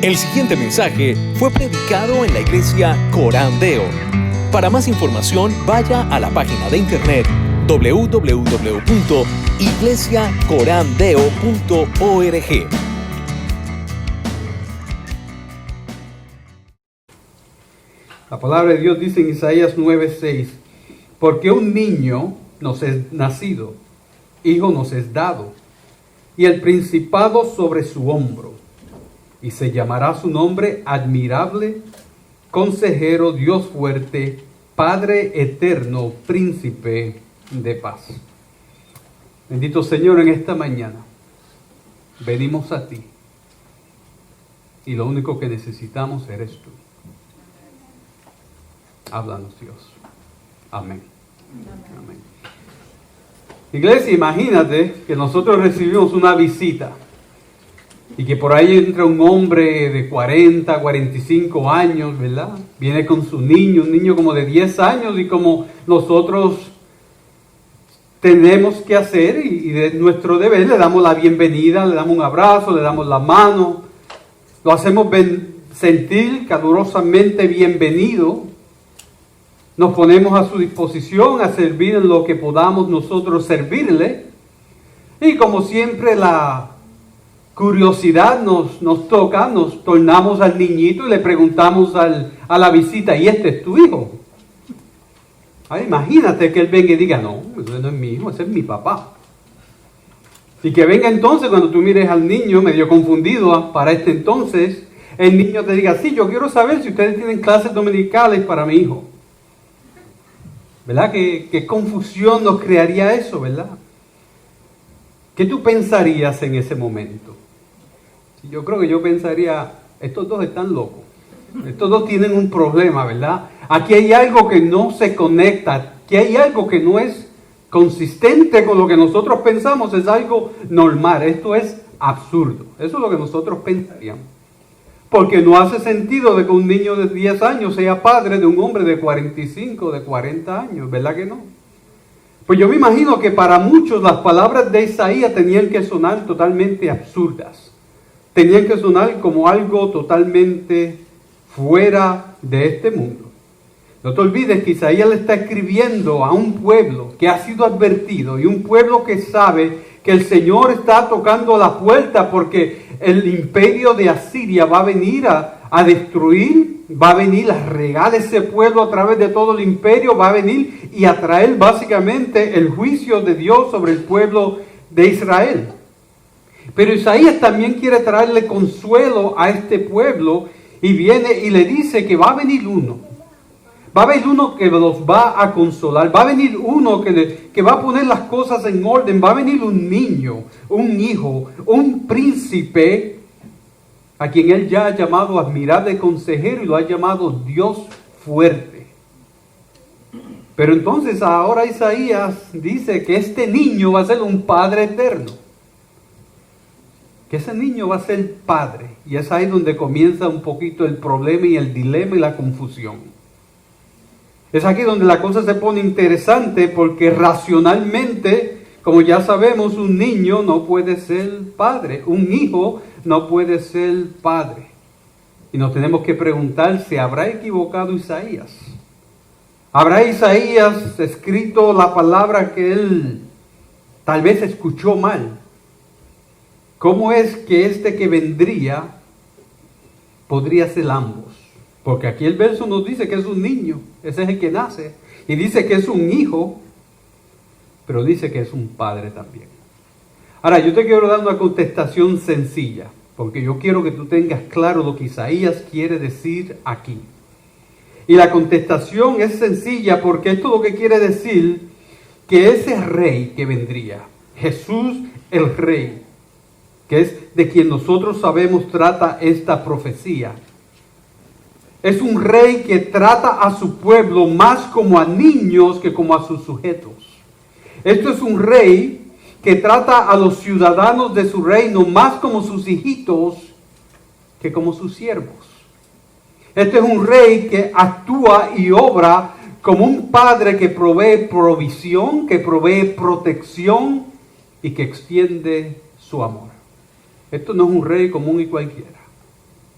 El siguiente mensaje fue predicado en la iglesia Corán Deo. Para más información, vaya a la página de internet www.iglesiacorandeo.org. La palabra de Dios dice en Isaías 9:6, porque un niño nos es nacido, hijo nos es dado, y el principado sobre su hombro, y se llamará su nombre admirable, consejero, Dios fuerte, Padre eterno, príncipe de paz. Bendito Señor, en esta mañana venimos a ti, y lo único que necesitamos eres tú. Háblanos, Dios. Amén. Amén. Iglesia, imagínate que nosotros recibimos una visita y que por ahí entra un hombre de 40, 45 años, ¿verdad? Viene con su niño, un niño como de 10 años, y como nosotros tenemos que hacer y de nuestro deber, le damos la bienvenida, le damos un abrazo, le damos la mano, lo hacemos sentir calurosamente bienvenido. Nos ponemos a su disposición a servir en lo que podamos nosotros servirle. Y como siempre la curiosidad nos toca, nos tornamos al niñito y le preguntamos a la visita, ¿y este es tu hijo? Ay, imagínate que él venga y diga, no, ese no es mi hijo, ese es mi papá. Y que venga entonces cuando tú mires al niño medio confundido para este entonces, el niño te diga, sí, yo quiero saber si ustedes tienen clases dominicales para mi hijo. ¿Verdad? ¿Qué confusión nos crearía eso, verdad? ¿Qué tú pensarías en ese momento? Yo creo que yo pensaría, estos dos están locos. Estos dos tienen un problema, ¿verdad? Aquí hay algo que no se conecta, aquí hay algo que no es consistente con lo que nosotros pensamos, es algo normal, esto es absurdo. Eso es lo que nosotros pensaríamos. Porque no hace sentido de que un niño de 10 años sea padre de un hombre de 45, de 40 años, ¿verdad que no? Pues yo me imagino que para muchos las palabras de Isaías tenían que sonar totalmente absurdas. Tenían que sonar como algo totalmente fuera de este mundo. No te olvides que Isaías le está escribiendo a un pueblo que ha sido advertido y un pueblo que sabe que el Señor está tocando la puerta porque el imperio de Asiria va a venir a destruir, va a venir a regar ese pueblo a través de todo el imperio, va a venir y a traer básicamente el juicio de Dios sobre el pueblo de Israel. Pero Isaías también quiere traerle consuelo a este pueblo y viene y le dice que va a venir uno. Va a venir uno que los va a consolar, va a venir uno que va a poner las cosas en orden, va a venir un niño, un hijo, un príncipe, a quien él ya ha llamado admirable consejero y lo ha llamado Dios fuerte. Pero entonces ahora Isaías dice que este niño va a ser un padre eterno. Que ese niño va a ser padre. Y es ahí donde comienza un poquito el problema y el dilema y la confusión. Es aquí donde la cosa se pone interesante porque racionalmente, como ya sabemos, un niño no puede ser padre, un hijo no puede ser padre. Y nos tenemos que preguntar, ¿se habrá equivocado Isaías? ¿Habrá Isaías escrito la palabra que él tal vez escuchó mal? ¿Cómo es que este que vendría podría ser ambos? Porque aquí el verso nos dice que es un niño, ese es el que nace, y dice que es un hijo, pero dice que es un padre también. Ahora, yo te quiero dar una contestación sencilla, porque yo quiero que tú tengas claro lo que Isaías quiere decir aquí. Y la contestación es sencilla porque esto lo que quiere decir que ese rey que vendría, Jesús el rey, que es de quien nosotros sabemos trata esta profecía, es un rey que trata a su pueblo más como a niños que como a sus sujetos. Esto es un rey que trata a los ciudadanos de su reino más como sus hijitos que como sus siervos. Este es un rey que actúa y obra como un padre que provee provisión, que provee protección y que extiende su amor. Esto no es un rey común y cualquiera.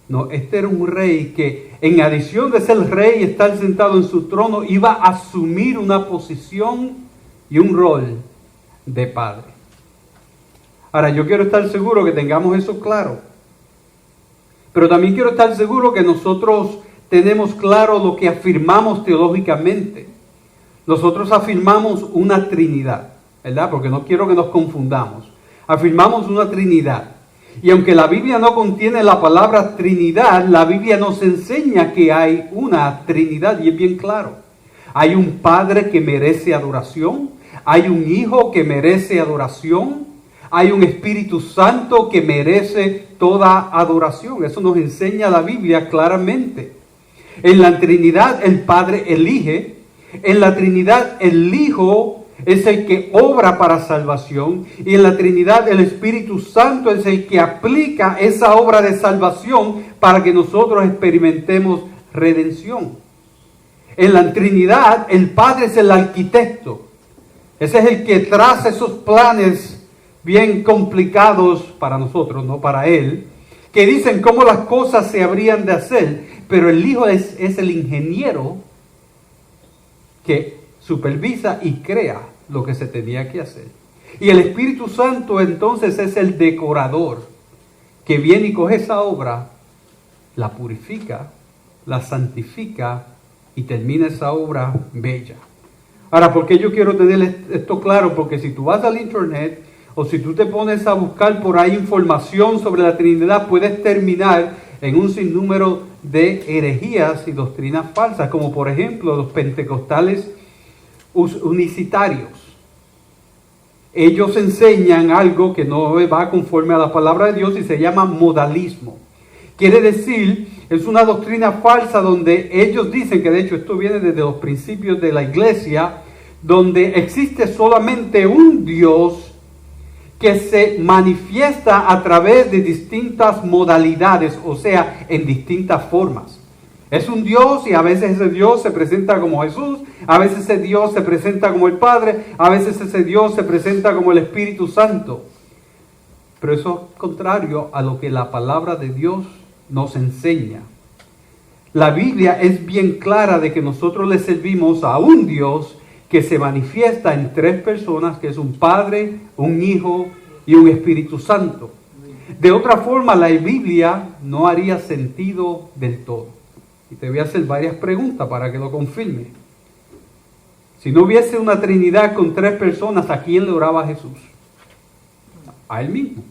No, este era un rey que en adición de ser rey y estar sentado en su trono, iba a asumir una posición y un rol de padre. Ahora, yo quiero estar seguro que tengamos eso claro. Pero también quiero estar seguro que nosotros tenemos claro lo que afirmamos teológicamente. Nosotros afirmamos una Trinidad, ¿verdad? Porque no quiero que nos confundamos. Afirmamos una Trinidad. Y aunque la Biblia no contiene la palabra Trinidad, la Biblia nos enseña que hay una Trinidad y es bien claro. Hay un Padre que merece adoración, hay un Hijo que merece adoración, hay un Espíritu Santo que merece toda adoración. Eso nos enseña la Biblia claramente. En la Trinidad el Padre elige, en la Trinidad el Hijo es el que obra para salvación y en la Trinidad el Espíritu Santo es el que aplica esa obra de salvación para que nosotros experimentemos redención. En la Trinidad el Padre es el arquitecto. Ese es el que traza esos planes bien complicados para nosotros, no para Él, que dicen cómo las cosas se habrían de hacer, pero el Hijo es el ingeniero que supervisa y crea lo que se tenía que hacer. Y el Espíritu Santo entonces es el decorador que viene y coge esa obra, la purifica, la santifica y termina esa obra bella. Ahora, ¿por qué yo quiero tener esto claro? Porque si tú vas al internet o si tú te pones a buscar por ahí información sobre la Trinidad, puedes terminar en un sinnúmero de herejías y doctrinas falsas, como por ejemplo los pentecostales unicitarios. Ellos enseñan algo que no va conforme a la palabra de Dios y se llama modalismo. Quiere decir, es una doctrina falsa donde ellos dicen, que de hecho esto viene desde los principios de la iglesia, donde existe solamente un Dios que se manifiesta a través de distintas modalidades, o sea, en distintas formas. Es un Dios y a veces ese Dios se presenta como Jesús, a veces ese Dios se presenta como el Padre, a veces ese Dios se presenta como el Espíritu Santo. Pero eso es contrario a lo que la palabra de Dios nos enseña. La Biblia es bien clara de que nosotros le servimos a un Dios que se manifiesta en tres personas, que es un Padre, un Hijo y un Espíritu Santo. De otra forma, la Biblia no haría sentido del todo. Y te voy a hacer varias preguntas para que lo confirme. Si no hubiese una Trinidad con tres personas, ¿a quién le oraba Jesús? A Él mismo.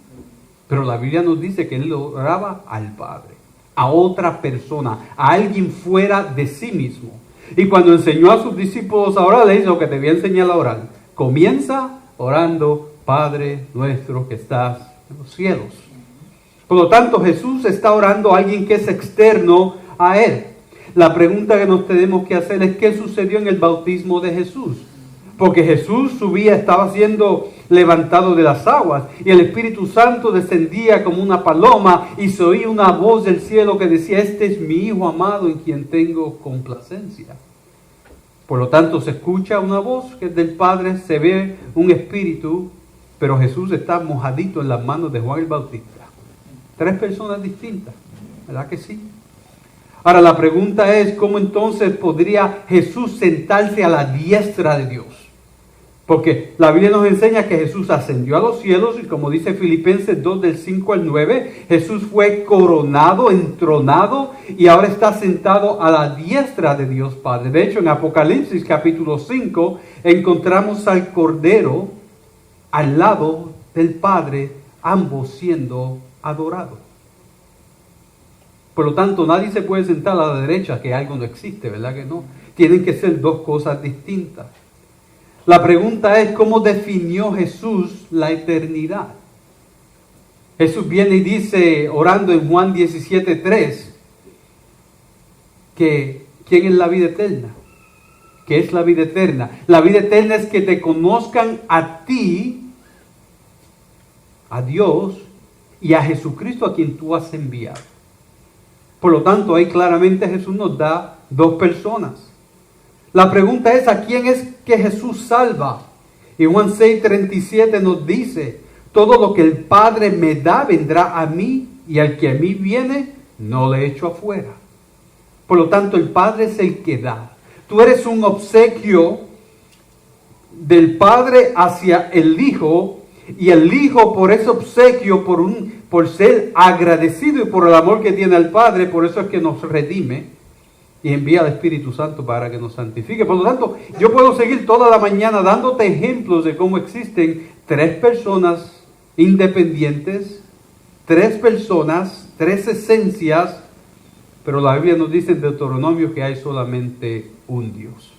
Pero la Biblia nos dice que Él le oraba al Padre, a otra persona, a alguien fuera de sí mismo. Y cuando enseñó a sus discípulos a orar, le dijo lo que te voy a enseñar a orar. Comienza orando, Padre nuestro que estás en los cielos. Por lo tanto, Jesús está orando a alguien que es externo a Él. La pregunta que nos tenemos que hacer es ¿qué sucedió en el bautismo de Jesús? Porque Jesús subía, estaba siendo levantado de las aguas y el Espíritu Santo descendía como una paloma y se oía una voz del cielo que decía: este es mi Hijo amado en quien tengo complacencia. Por lo tanto, se escucha una voz que es del Padre, se ve un Espíritu, pero Jesús está mojadito en las manos de Juan el Bautista. Tres personas distintas, ¿verdad que sí? Ahora la pregunta es, ¿cómo entonces podría Jesús sentarse a la diestra de Dios? Porque la Biblia nos enseña que Jesús ascendió a los cielos y como dice Filipenses 2 del 5 al 9, Jesús fue coronado, entronado y ahora está sentado a la diestra de Dios Padre. De hecho, en Apocalipsis capítulo 5 encontramos al Cordero al lado del Padre, ambos siendo adorados. Por lo tanto, nadie se puede sentar a la derecha, que algo no existe, ¿verdad que no? Tienen que ser dos cosas distintas. La pregunta es, ¿cómo definió Jesús la eternidad? Jesús viene y dice, orando en Juan 17:3, que ¿quién es la vida eterna? ¿Qué es la vida eterna? La vida eterna es que te conozcan a ti, a Dios y a Jesucristo a quien tú has enviado. Por lo tanto, ahí claramente Jesús nos da dos personas. La pregunta es, ¿a quién es que Jesús salva? Y Juan 6:37 nos dice, todo lo que el Padre me da vendrá a mí, y al que a mí viene, no le echo afuera. Por lo tanto, el Padre es el que da. Tú eres un obsequio del Padre hacia el Hijo, y el Hijo por ese obsequio, por ser agradecido y por el amor que tiene al Padre, por eso es que nos redime y envía al Espíritu Santo para que nos santifique. Por lo tanto, yo puedo seguir toda la mañana dándote ejemplos de cómo existen tres personas independientes, tres personas, tres esencias, pero la Biblia nos dice en Deuteronomio que hay solamente un Dios.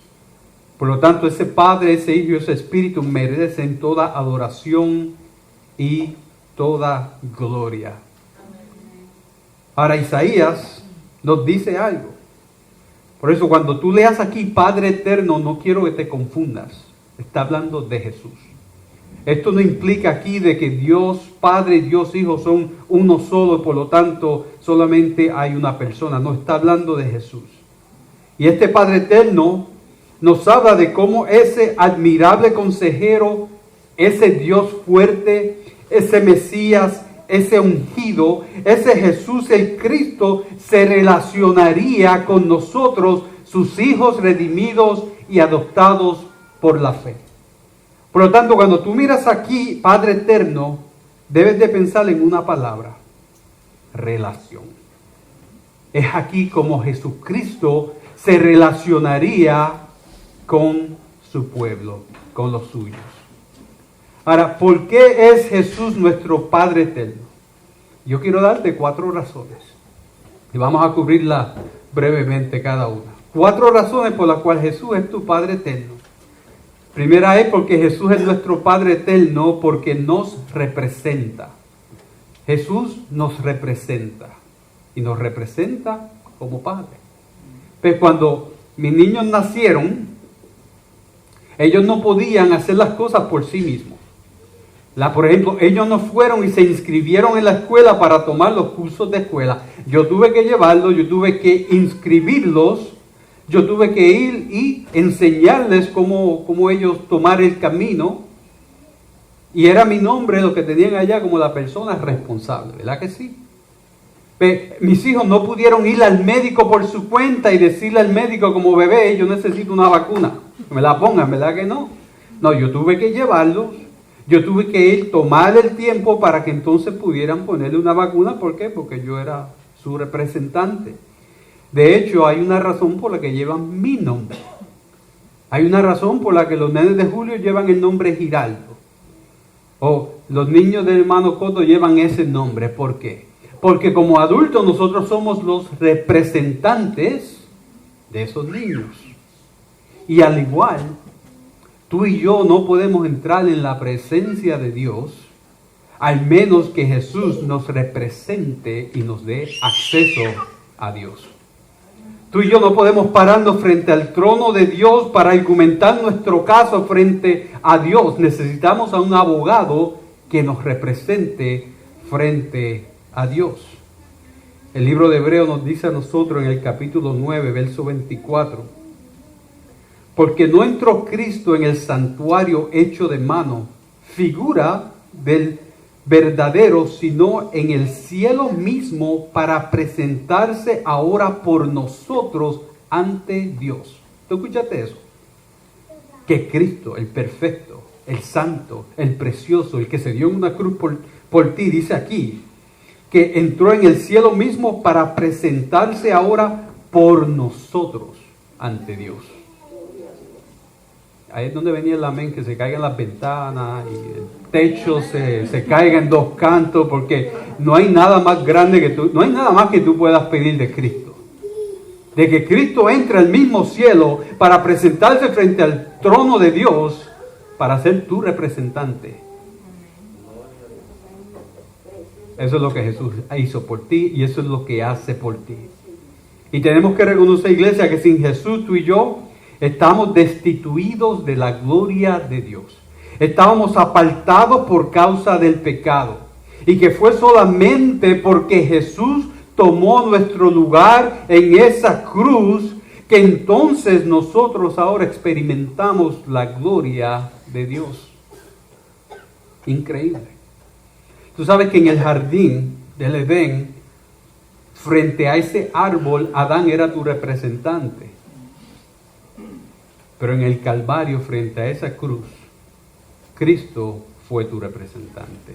Por lo tanto, ese Padre, ese Hijo y ese Espíritu merecen toda adoración y toda gloria. Ahora, Isaías nos dice algo. Por eso, cuando tú leas aquí Padre Eterno, no quiero que te confundas. Está hablando de Jesús. Esto no implica aquí de que Dios Padre y Dios Hijo son uno solo y por lo tanto solamente hay una persona. No, está hablando de Jesús. Y este Padre Eterno nos habla de cómo ese admirable consejero, ese Dios fuerte, ese Mesías, ese ungido, ese Jesús el Cristo se relacionaría con nosotros, sus hijos redimidos y adoptados por la fe. Por lo tanto, cuando tú miras aquí, Padre Eterno, debes de pensar en una palabra: relación. Es aquí como Jesucristo se relacionaría con su pueblo, con los suyos. Ahora, ¿por qué es Jesús nuestro Padre Eterno? Yo quiero darte 4 razones. Y vamos a cubrirlas brevemente cada una. 4 razones por las cuales Jesús es tu Padre Eterno. Primera es porque Jesús es nuestro Padre Eterno porque nos representa. Jesús nos representa. Y nos representa como Padre. Pues cuando mis niños nacieron, ellos no podían hacer las cosas por sí mismos. Por ejemplo, ellos no fueron y se inscribieron en la escuela para tomar los cursos de escuela. Yo tuve que llevarlos, yo tuve que inscribirlos, yo tuve que ir y enseñarles cómo ellos tomar el camino. Y era mi nombre lo que tenían allá como la persona responsable, ¿verdad que sí? Mis hijos no pudieron ir al médico por su cuenta y decirle al médico como bebé, yo necesito una vacuna, que me la pongan, ¿verdad que no? No, yo tuve que llevarlos, yo tuve que ir, tomar el tiempo para que entonces pudieran ponerle una vacuna. ¿Por qué? Porque yo era su representante. De hecho, hay una razón por la que llevan mi nombre. Hay una razón por la que los nenes de Julio llevan el nombre Giraldo. O los niños del hermano Coto llevan ese nombre. ¿Por qué? Porque como adultos nosotros somos los representantes de esos niños. Y al igual, tú y yo no podemos entrar en la presencia de Dios al menos que Jesús nos represente y nos dé acceso a Dios. Tú y yo no podemos pararnos frente al trono de Dios para argumentar nuestro caso frente a Dios. Necesitamos a un abogado que nos represente frente a Dios. El libro de Hebreos nos dice a nosotros en el capítulo 9, verso 24: porque no entró Cristo en el santuario hecho de mano, figura del verdadero, sino en el cielo mismo, para presentarse ahora por nosotros ante Dios. ¿Tú escuchaste eso? Que Cristo, el perfecto, el santo, el precioso, el que se dio en una cruz por ti, dice aquí, que entró en el cielo mismo para presentarse ahora por nosotros ante Dios. Ahí es donde venía el amén, que se caigan las ventanas y el techo se caiga en 2 cantos, porque no hay nada más grande que tú, no hay nada más que tú puedas pedir de Cristo. De que Cristo entre al mismo cielo para presentarse frente al trono de Dios para ser tu representante. Eso es lo que Jesús hizo por ti y eso es lo que hace por ti. Y tenemos que reconocer, iglesia, que sin Jesús tú y yo estamos destituidos de la gloria de Dios. Estábamos apartados por causa del pecado. Y que fue solamente porque Jesús tomó nuestro lugar en esa cruz que entonces nosotros ahora experimentamos la gloria de Dios. Increíble. Tú sabes que en el jardín del Edén frente a ese árbol, Adán era tu representante. Pero en el Calvario, frente a esa cruz, Cristo fue tu representante.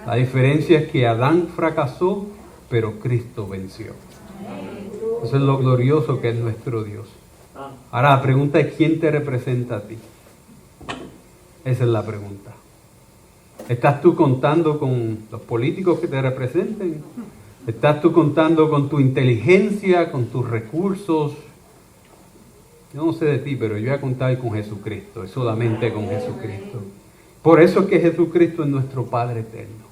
La diferencia es que Adán fracasó, pero Cristo venció. Eso es lo glorioso que es nuestro Dios. Ahora la pregunta es, ¿quién te representa a ti? Esa es la pregunta. ¿Estás tú contando con los políticos que te representen? ¿Estás tú contando con tu inteligencia, con tus recursos? Yo no sé de ti, pero yo voy a contar con Jesucristo, es solamente con Jesucristo. Por eso es que Jesucristo es nuestro Padre eterno.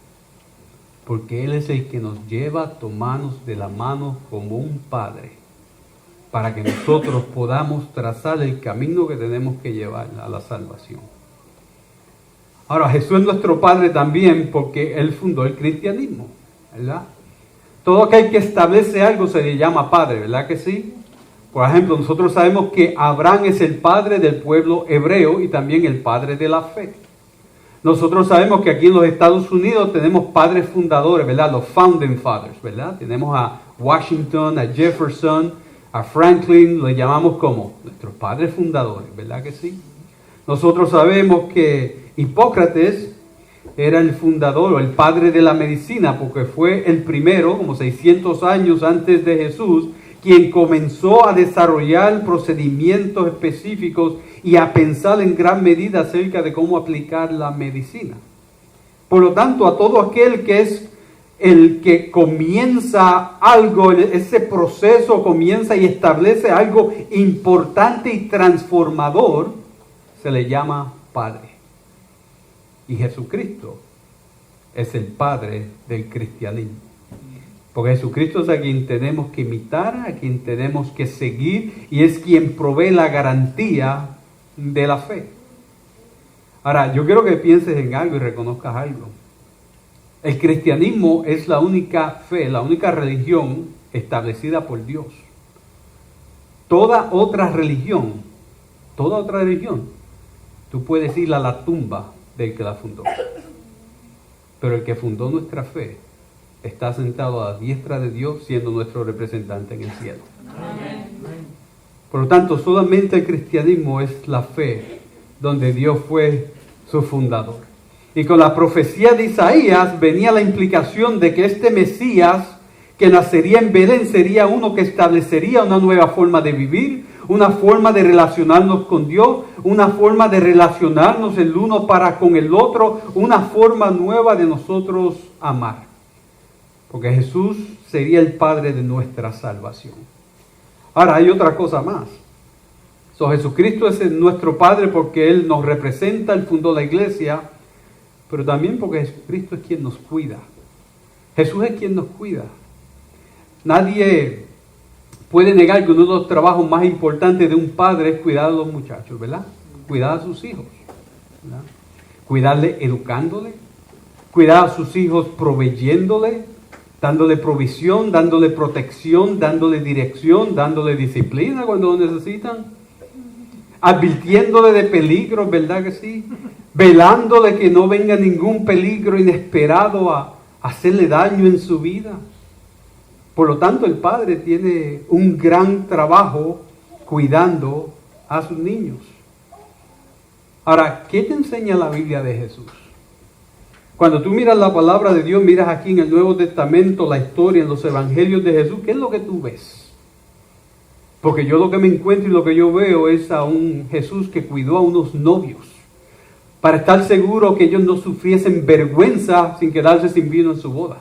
Porque Él es el que nos lleva a tomarnos de la mano como un Padre, para que nosotros podamos trazar el camino que tenemos que llevar a la salvación. Ahora, Jesús es nuestro Padre también porque Él fundó el cristianismo, ¿verdad? Todo aquel que establece algo se le llama Padre, ¿verdad que sí? Por ejemplo, nosotros sabemos que Abraham es el padre del pueblo hebreo y también el padre de la fe. Nosotros sabemos que aquí en los Estados Unidos tenemos padres fundadores, ¿verdad? Los founding fathers, ¿verdad? Tenemos a Washington, a Jefferson, a Franklin, le llamamos como nuestros padres fundadores, ¿verdad que sí? Nosotros sabemos que Hipócrates era el fundador o el padre de la medicina porque fue el primero, como 600 años antes de Jesús, quien comenzó a desarrollar procedimientos específicos y a pensar en gran medida acerca de cómo aplicar la medicina. Por lo tanto, a todo aquel que es el que comienza algo, ese proceso comienza y establece algo importante y transformador, se le llama Padre. Y Jesucristo es el Padre del cristianismo. Porque Jesucristo es a quien tenemos que imitar, a quien tenemos que seguir y es quien provee la garantía de la fe. Ahora, yo quiero que pienses en algo y reconozcas algo. El cristianismo es la única fe, la única religión establecida por Dios. Toda otra religión, tú puedes ir a la tumba del que la fundó. Pero el que fundó nuestra fe está sentado a la diestra de Dios siendo nuestro representante en el cielo. Por lo tanto, solamente el cristianismo es la fe donde Dios fue su fundador. Y con la profecía de Isaías venía la implicación de que este Mesías que nacería en Belén sería uno que establecería una nueva forma de vivir, una forma de relacionarnos con Dios, una forma de relacionarnos el uno para con el otro, una forma nueva de nosotros amar. Porque Jesús sería el Padre de nuestra salvación. Ahora hay otra cosa más. Jesucristo es nuestro Padre porque Él nos representa, Él fundó la iglesia, pero también porque Jesucristo es quien nos cuida. Jesús es quien nos cuida. Nadie puede negar que uno de los trabajos más importantes de un padre es cuidar a los muchachos, ¿verdad? Cuidar a sus hijos, ¿verdad? Cuidarle educándole, cuidar a sus hijos proveyéndole, dándole provisión, dándole protección, dándole dirección, dándole disciplina cuando lo necesitan, advirtiéndole de peligros, ¿verdad que sí? Velándole que no venga ningún peligro inesperado a hacerle daño en su vida. Por lo tanto, el padre tiene un gran trabajo cuidando a sus niños. Ahora, ¿qué te enseña la Biblia de Jesús? Cuando tú miras la palabra de Dios, miras aquí en el Nuevo Testamento la historia, en los evangelios de Jesús, ¿qué es lo que tú ves? Porque yo lo que me encuentro y lo que yo veo es a un Jesús que cuidó a unos novios para estar seguro que ellos no sufriesen vergüenza sin quedarse sin vino en su boda.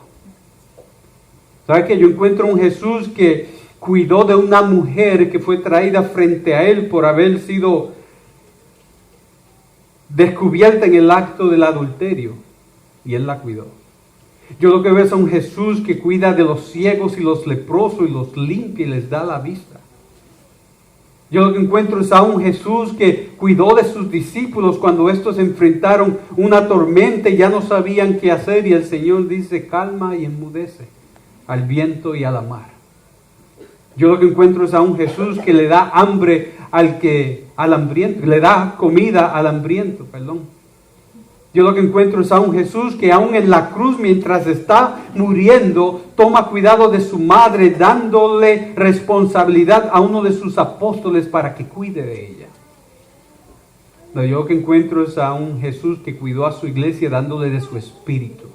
¿Sabes qué? Yo encuentro un Jesús que cuidó de una mujer que fue traída frente a él por haber sido descubierta en el acto del adulterio. Y él la cuidó. Yo lo que veo es a un Jesús que cuida de los ciegos y los leprosos y los limpia y les da la vista. Yo lo que encuentro es a un Jesús que cuidó de sus discípulos cuando estos enfrentaron una tormenta y ya no sabían qué hacer. Y el Señor dice, calma y enmudece al viento y a la mar. Yo lo que encuentro es a un Jesús que le da hambre al hambriento, le da comida al hambriento, Yo lo que encuentro es a un Jesús que aún en la cruz, mientras está muriendo, toma cuidado de su madre, dándole responsabilidad a uno de sus apóstoles para que cuide de ella. Lo yo que encuentro es a un Jesús que cuidó a su iglesia dándole de su espíritu,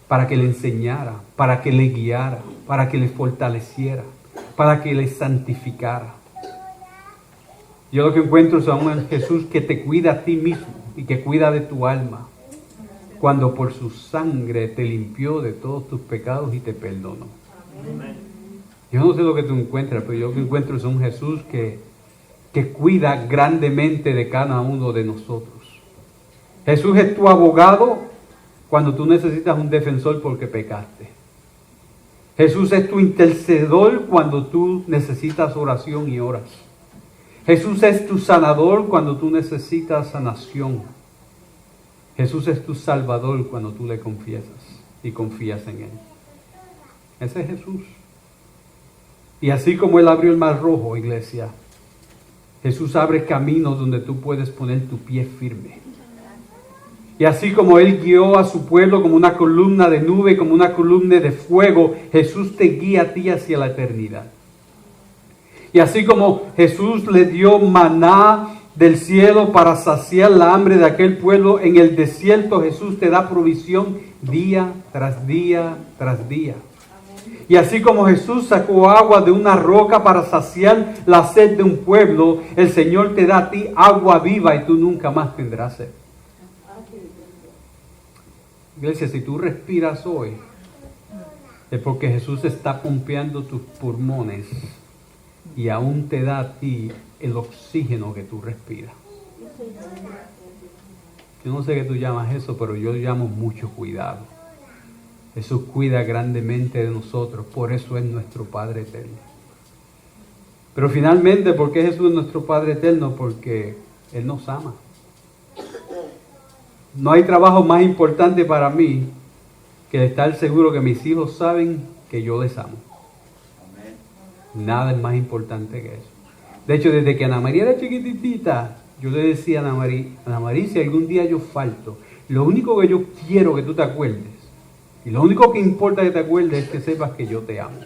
para que le enseñara, para que le guiara, para que le fortaleciera, para que le santificara. Yo lo que encuentro es a un Jesús que te cuida a ti mismo y que cuida de tu alma, cuando por su sangre te limpió de todos tus pecados y te perdonó. Amén. Yo no sé lo que tú encuentras, pero yo lo que encuentro es un Jesús que cuida grandemente de cada uno de nosotros. Jesús es tu abogado cuando tú necesitas un defensor porque pecaste. Jesús es tu intercedor cuando tú necesitas oración y oras. Jesús es tu sanador cuando tú necesitas sanación. Jesús es tu salvador cuando tú le confiesas y confías en Él. Ese es Jesús. Y así como Él abrió el mar rojo, iglesia, Jesús abre caminos donde tú puedes poner tu pie firme. Y así como Él guió a su pueblo como una columna de nube, como una columna de fuego, Jesús te guía a ti hacia la eternidad. Y así como Jesús le dio maná del cielo para saciar la hambre de aquel pueblo, en el desierto Jesús te da provisión día tras día tras día. Y así como Jesús sacó agua de una roca para saciar la sed de un pueblo, el Señor te da a ti agua viva y tú nunca más tendrás sed. Iglesia, si tú respiras hoy, es porque Jesús está pompeando tus pulmones y aún te da a ti el oxígeno que tú respiras. Yo no sé qué tú llamas eso, pero yo llamo mucho cuidado. Jesús cuida grandemente de nosotros, por eso es nuestro Padre eterno. Pero finalmente, ¿por qué Jesús es nuestro Padre eterno? Porque Él nos ama. No hay trabajo más importante para mí que estar seguro que mis hijos saben que yo les amo. Nada es más importante que eso. De hecho, desde que Ana María era chiquitita, yo le decía a Ana María, si algún día yo falto, lo único que yo quiero que tú te acuerdes, y lo único que importa que te acuerdes es que sepas que yo te amo.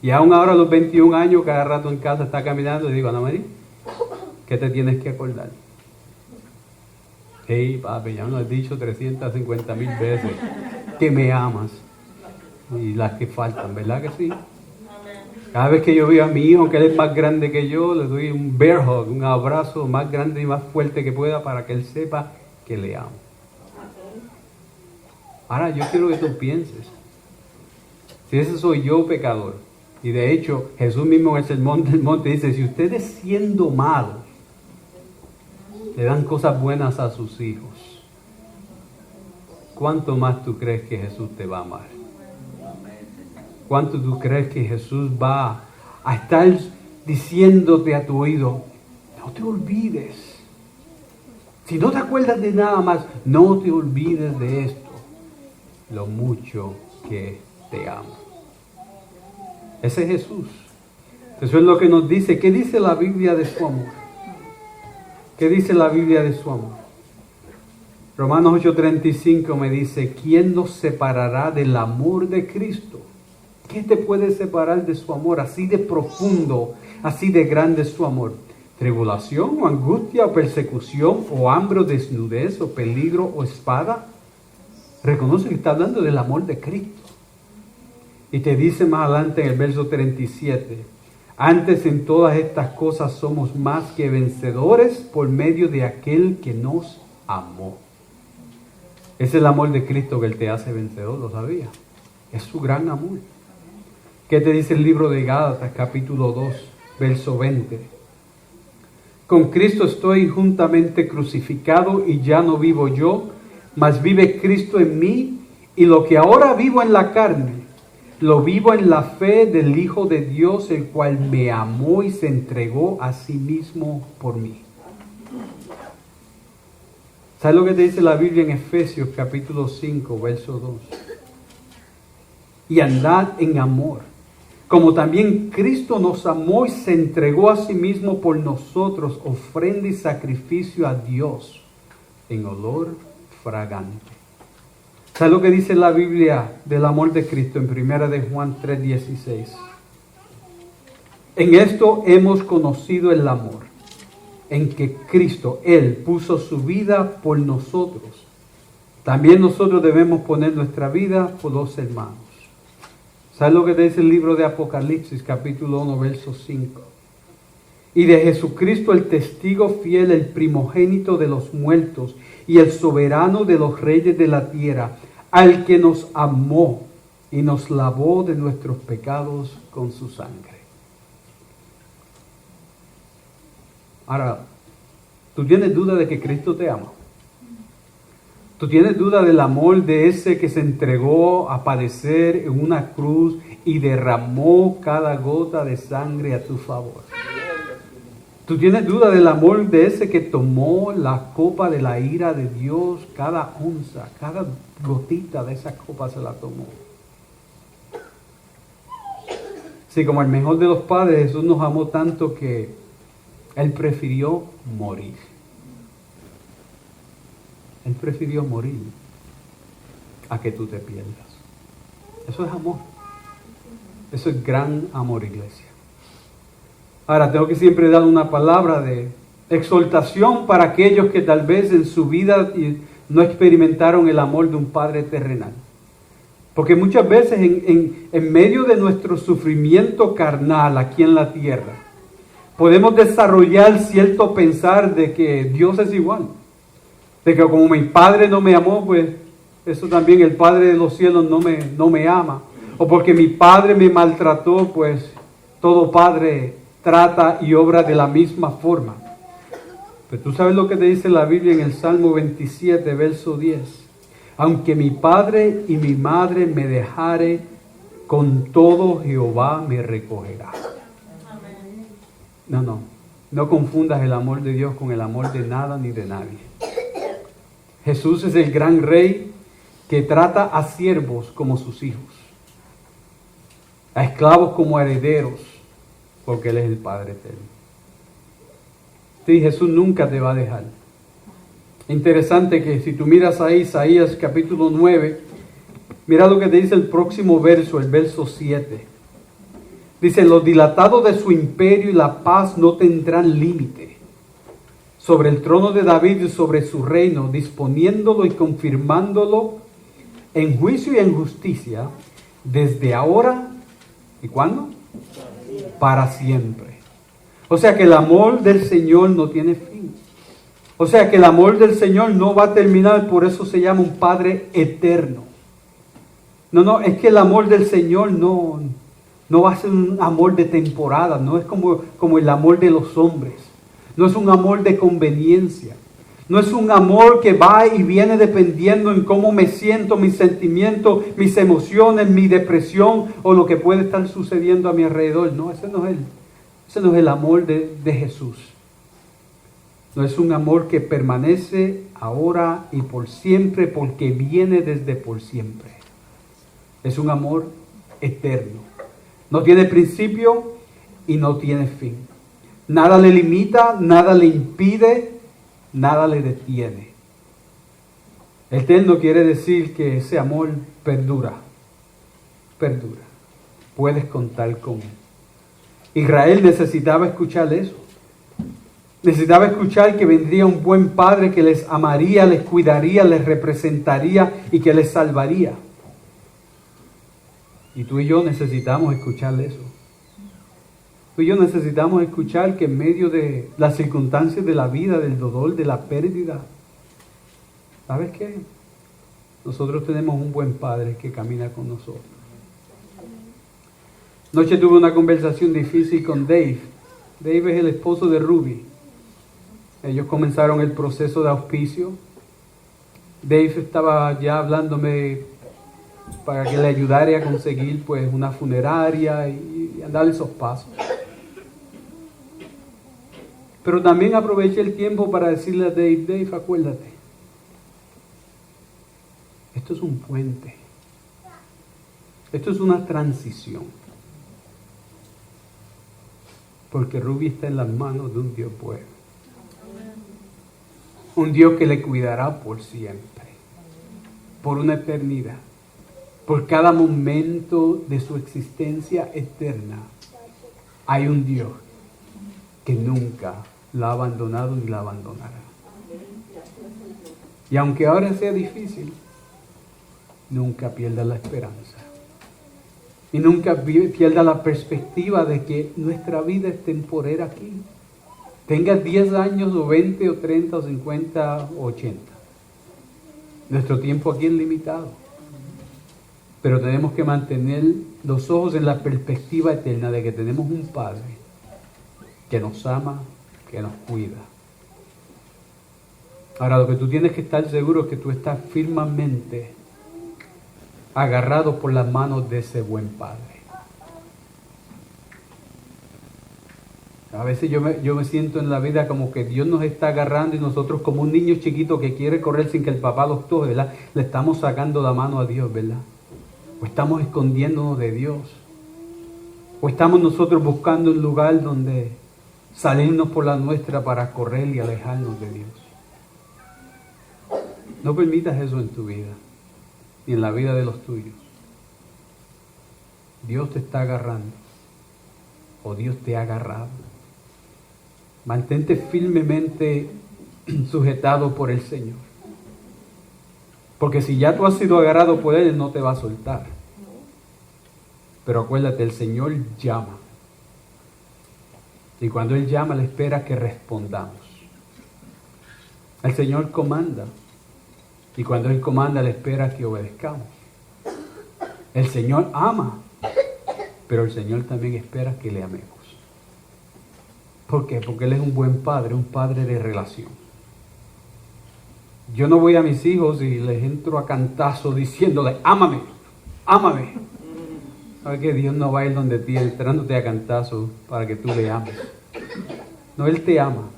Y aún ahora a los 21 años, cada rato en casa está caminando y digo, Ana María, ¿qué te tienes que acordar? Hey, papi, ya me lo has dicho 350,000 veces que me amas. Y las que faltan, ¿verdad que sí? Cada vez que yo veo a mi hijo, que él es más grande que yo, le doy un bear hug, un abrazo más grande y más fuerte que pueda para que él sepa que le amo. Ahora yo quiero que tú pienses, si ese soy yo pecador, y de hecho Jesús mismo en el Sermón del Monte dice, si ustedes siendo malos, le dan cosas buenas a sus hijos, ¿cuánto más tú crees que Jesús te va a amar? ¿Cuánto tú crees que Jesús va a estar diciéndote a tu oído, no te olvides? Si no te acuerdas de nada más, no te olvides de esto, lo mucho que te amo. Ese es Jesús. Eso es lo que nos dice. ¿Qué dice la Biblia de su amor? ¿Qué dice la Biblia de su amor? Romanos 8:35 me dice, ¿quién nos separará del amor de Cristo? ¿Qué te puede separar de su amor? Así de profundo, así de grande es su amor. ¿Tribulación o angustia o persecución o hambre o desnudez o peligro o espada? Reconoce que está hablando del amor de Cristo. Y te dice más adelante en el verso 37, antes en todas estas cosas somos más que vencedores por medio de aquel que nos amó. Es el amor de Cristo que Él te hace vencedor, ¿lo sabía? Es su gran amor. ¿Qué te dice el libro de Gálatas, capítulo 2, verso 20? Con Cristo estoy juntamente crucificado y ya no vivo yo, mas vive Cristo en mí, y lo que ahora vivo en la carne, lo vivo en la fe del Hijo de Dios, el cual me amó y se entregó a sí mismo por mí. ¿Sabes lo que te dice la Biblia en Efesios capítulo 5, verso 2? Y andad en amor, como también Cristo nos amó y se entregó a sí mismo por nosotros, ofrenda y sacrificio a Dios en olor fragante. ¿Sabes lo que dice la Biblia del amor de Cristo en 1 de Juan 3:16? En esto hemos conocido el amor, en que Cristo, Él, puso su vida por nosotros. También nosotros debemos poner nuestra vida por los hermanos. ¿Sabes lo que dice el libro de Apocalipsis, capítulo 1, verso 5? Y de Jesucristo el testigo fiel, el primogénito de los muertos y el soberano de los reyes de la tierra, al que nos amó y nos lavó de nuestros pecados con su sangre. Ahora, ¿tú tienes duda de que Cristo te ama? ¿Tú tienes duda del amor de ese que se entregó a padecer en una cruz y derramó cada gota de sangre a tu favor? ¿Tú tienes duda del amor de ese que tomó la copa de la ira de Dios, cada onza, cada gotita de esa copa se la tomó? Sí, como el mejor de los padres, Jesús nos amó tanto que Él prefirió morir. Él prefirió morir a que tú te pierdas. Eso es amor. Eso es gran amor, iglesia. Ahora, tengo que siempre dar una palabra de exhortación para aquellos que tal vez en su vida no experimentaron el amor de un padre terrenal. Porque muchas veces en medio de nuestro sufrimiento carnal aquí en la tierra, podemos desarrollar cierto pensar de que Dios es igual. De que como mi padre no me amó, pues eso también el Padre de los cielos no me ama. O porque mi padre me maltrató, pues todo padre trata y obra de la misma forma. Pero tú sabes lo que te dice la Biblia en el Salmo 27, verso 10. Aunque mi padre y mi madre me dejare, con todo Jehová me recogerá. No confundas el amor de Dios con el amor de nada ni de nadie. Jesús es el gran rey que trata a siervos como sus hijos, a esclavos como herederos, porque Él es el Padre eterno. Sí, Jesús nunca te va a dejar. Interesante que si tú miras ahí Isaías capítulo 9, mira lo que te dice el próximo verso, el verso 7. Dice, los dilatados de su imperio y la paz no tendrán límite sobre el trono de David y sobre su reino, disponiéndolo y confirmándolo en juicio y en justicia, desde ahora, ¿y cuándo? Para siempre. O sea que el amor del Señor no tiene fin. O sea que el amor del Señor no va a terminar, por eso se llama un Padre eterno. No, es que el amor del Señor no va a ser un amor de temporada, no es como el amor de los hombres. No es un amor de conveniencia. No es un amor que va y viene dependiendo en cómo me siento, mis sentimientos, mis emociones, mi depresión o lo que puede estar sucediendo a mi alrededor. No, ese no es el amor de Jesús. No es un amor que permanece ahora y por siempre, porque viene desde por siempre. Es un amor eterno. No tiene principio y no tiene fin. Nada le limita, nada le impide, nada le detiene. Eterno quiere decir que ese amor perdura. Perdura. Puedes contar con él. Israel necesitaba escuchar eso. Necesitaba escuchar que vendría un buen padre que les amaría, les cuidaría, les representaría y que les salvaría. Y tú y yo necesitamos escuchar eso. Tú y yo necesitamos escuchar que en medio de las circunstancias de la vida, del dolor, de la pérdida, ¿sabes qué? Nosotros tenemos un buen Padre que camina con nosotros. Anoche tuve una conversación difícil con Dave. Dave es el esposo de Ruby. Ellos comenzaron el proceso de auspicio. Dave estaba ya hablándome para que le ayudara a conseguir pues una funeraria y andar esos pasos. Pero también aproveché el tiempo para decirle a Dave, acuérdate, esto es un puente, esto es una transición, porque Ruby está en las manos de un Dios bueno. un Dios que le cuidará por siempre, por una eternidad, por cada momento de su existencia eterna. Hay un Dios que nunca la ha abandonado ni la abandonará. Y aunque ahora sea difícil, nunca pierda la esperanza. Y nunca pierda la perspectiva de que nuestra vida es temporera aquí. Tengas 10 años o 20 o 30 o 50 o 80. Nuestro tiempo aquí es limitado. Pero tenemos que mantener los ojos en la perspectiva eterna de que tenemos un Padre que nos ama, que nos cuida. Ahora, lo que tú tienes que estar seguro es que tú estás firmemente agarrado por las manos de ese buen Padre. A veces yo me siento en la vida como que Dios nos está agarrando y nosotros como un niño chiquito que quiere correr sin que el papá los toque, ¿verdad? Le estamos sacando la mano a Dios, ¿verdad? O estamos escondiéndonos de Dios. O estamos nosotros buscando un lugar donde salirnos por la nuestra para correr y alejarnos de Dios. No permitas eso en tu vida, ni en la vida de los tuyos. Dios te está agarrando, o Dios te ha agarrado. Mantente firmemente sujetado por el Señor. Porque si ya tú has sido agarrado por Él, Él no te va a soltar. Pero acuérdate, el Señor llama. Y cuando Él llama, le espera que respondamos. El Señor comanda. Y cuando Él comanda, le espera que obedezcamos. El Señor ama. Pero el Señor también espera que le amemos. ¿Por qué? Porque Él es un buen padre, un padre de relación. Yo no voy a mis hijos y les entro a cantazo diciéndole, ámame, ámame. ¿Sabes que Dios no va a ir donde ti entrándote a cantazo para que tú le ames? No, Él te ama.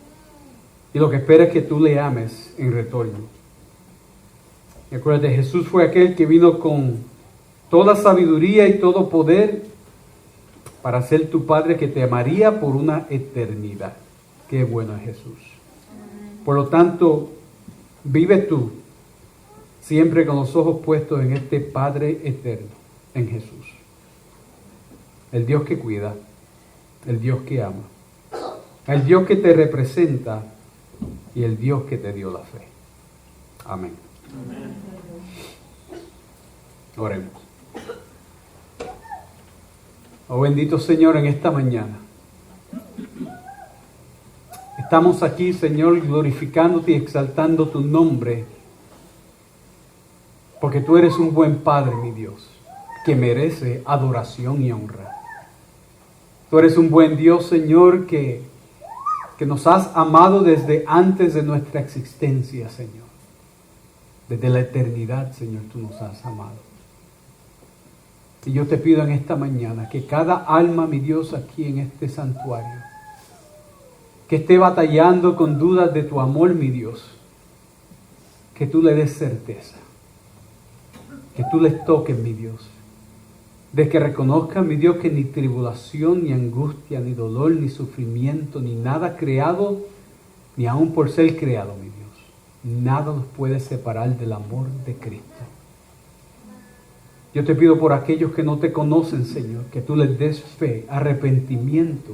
Y lo que espera es que tú le ames en retorno. Y acuérdate, Jesús fue aquel que vino con toda sabiduría y todo poder para ser tu Padre que te amaría por una eternidad. Qué bueno es Jesús. Por lo tanto, vive tú siempre con los ojos puestos en este Padre eterno, en Jesús. El Dios que cuida, el Dios que ama, el Dios que te representa y el Dios que te dio la fe. Amén. Oremos. Oh bendito Señor, en esta mañana estamos aquí, Señor, glorificándote y exaltando tu nombre, porque tú eres un buen Padre, mi Dios, que merece adoración y honra. Tú eres un buen Dios, Señor, que nos has amado desde antes de nuestra existencia, Señor. Desde la eternidad, Señor, tú nos has amado. Y yo te pido en esta mañana que cada alma, mi Dios, aquí en este santuario, que esté batallando con dudas de tu amor, mi Dios, que tú le des certeza, que tú les toques, mi Dios, de que reconozcan, mi Dios, que ni tribulación, ni angustia, ni dolor, ni sufrimiento, ni nada creado, ni aún por ser creado, mi Dios, nada nos puede separar del amor de Cristo. Yo te pido por aquellos que no te conocen, Señor, que tú les des fe, arrepentimiento,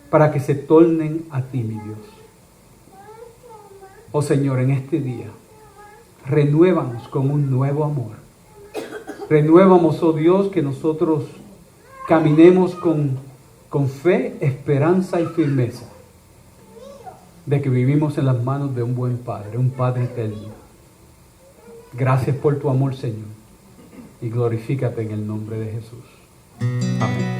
para que se tornen a ti, mi Dios. Oh Señor, en este día, renuévanos con un nuevo amor. Renuévanos, oh Dios, que nosotros caminemos con fe, esperanza y firmeza, de que vivimos en las manos de un buen Padre, un Padre eterno. Gracias por tu amor, Señor. Y glorifícate en el nombre de Jesús. Amén.